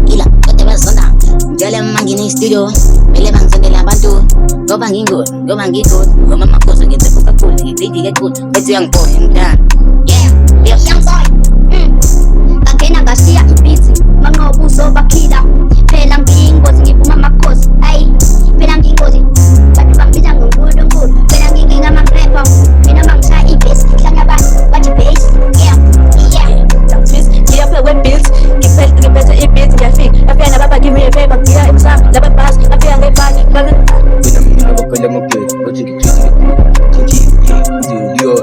killer, whatever sonda. Jale mangini studio, mele mangsondela abantu. Go bangi good, go bangi good. Go mama koso get the cool, get good. It's young boy, yeah. Yeah, young boy. Bagena ngashiya ibhithi manqobuso bakhila phela ngiyingozi ngiphuma amakhosi ayi phela ngiyingozi bantu bangibiza ngonkulunkulu phela nginginga amarepha mina mangishaya ibhesi hlanya abantu bathi base twist ngiyaphe we-bills ngiphethe i-beat ngiyafika afika nababa give me a paper ngiya emsamo lababhasi afika ngebhasi Mina bakhwela amabhesi bathi ngikhithi Leo